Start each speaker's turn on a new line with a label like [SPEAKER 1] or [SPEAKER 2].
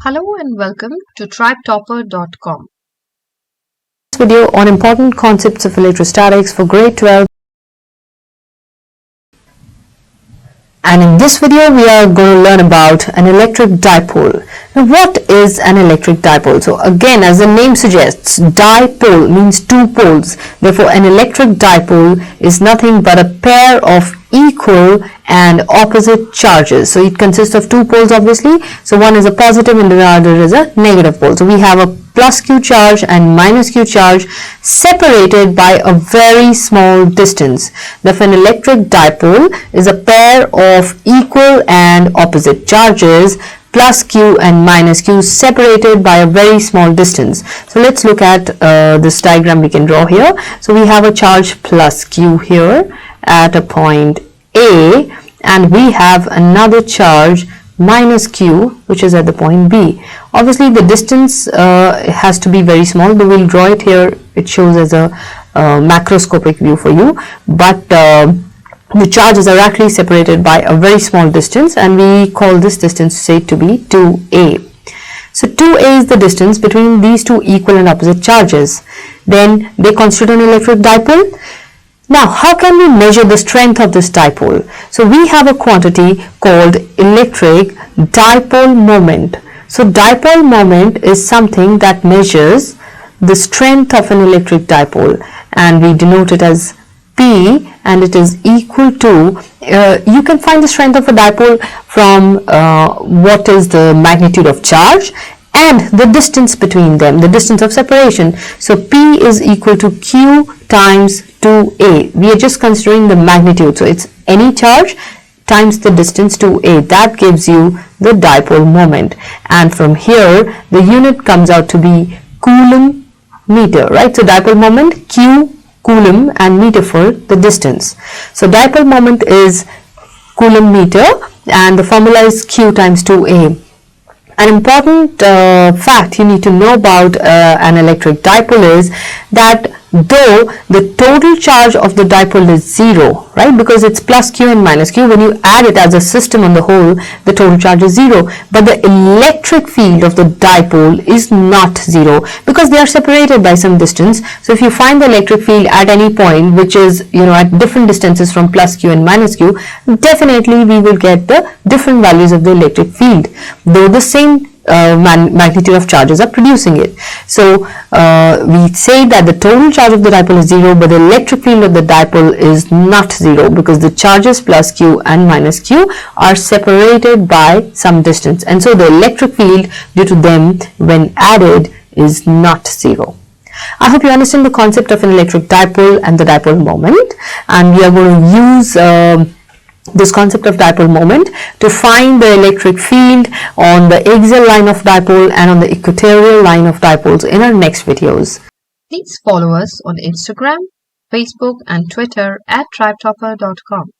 [SPEAKER 1] Hello and welcome to tribetopper.com.
[SPEAKER 2] This video on important concepts of electrostatics for grade 12, and in this video we are going to learn about an electric dipole. Now what is an electric dipole? So again, as the name suggests, dipole means two poles. Therefore an electric dipole is nothing but a pair of equal and opposite charges. So it consists of two poles obviously. So one is a positive and the other is a negative pole. So we have a plus q charge and minus q charge separated by a very small distance. Therefore an electric dipole is a pair of equal and opposite charges plus q and minus q separated by a very small distance. So let's look at this diagram we can draw here. So we have a charge plus q here at a point A, and we have another charge minus q which is at the point B. Obviously the distance has to be very small, but we'll draw it here. It shows as a macroscopic view for you, but the charges are actually separated by a very small distance, and we call this distance say to be 2a. So 2a is the distance between these two equal and opposite charges. Then they constitute an electric dipole. Now, how can we measure the strength of this dipole? So we have a quantity called electric dipole moment. So dipole moment is something that measures the strength of an electric dipole, and we denote it as P, and it is equal to, you can find the strength of a dipole from what is the magnitude of charge and the distance between them, the distance of separation. So P is equal to Q times 2A. We are just considering the magnitude. So it's any charge times the distance 2A. That gives you the dipole moment. And from here, the unit comes out to be coulomb meter, right? So dipole moment, Q coulomb and meter for the distance. So dipole moment is coulomb meter, and the formula is Q times 2A. An important fact you need to know about an electric dipole is that though the total charge of the dipole is zero, right, because it's plus q and minus q, when you add it as a system on the whole, the total charge is zero, but the electric field of the dipole is not zero because they are separated by some distance. So if you find the electric field at any point which is at different distances from plus q and minus q, definitely we will get the different values of the electric field, though the same magnitude of charges are producing it. So we say that the total charge of the dipole is zero, but the electric field of the dipole is not zero because the charges plus q and minus q are separated by some distance, and so the electric field due to them when added is not zero. I hope you understand the concept of an electric dipole and the dipole moment, and we are going to use this concept of dipole moment to find the electric field on the axial line of dipole and on the equatorial line of dipoles in our next videos.
[SPEAKER 1] Please follow us on Instagram, Facebook and Twitter at tribetopper.com.